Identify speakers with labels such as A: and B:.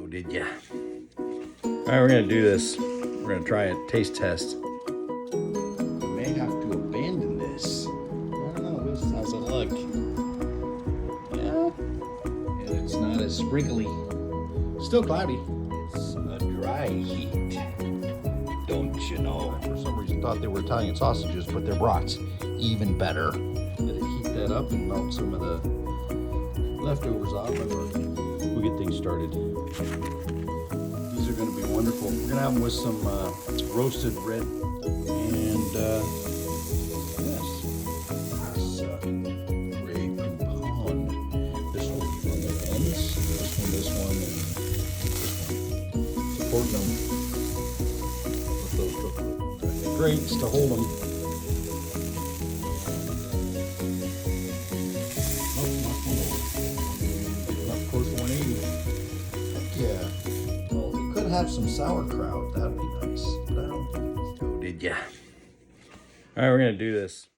A: did ya? All right, we're gonna do this. We're gonna try a taste test.
B: We may have to abandon this. I don't know. How's it look? Yeah, it's not as sprinkly. Still cloudy. It's a dry heat. Don't you know? For some reason, thought they were Italian sausages, but they're brats. Even better. Let it heat that up and melt some of the leftovers off, and we'll get things started. These are going to be wonderful. We're going to have them with some roasted red and yes, this Grey Poupon. This one on the ends. This one, and this one. Supporting them with those grates to hold them. Have some sauerkraut, that'd be nice, but I don't think
A: Oh, did ya? All right, we're gonna do this.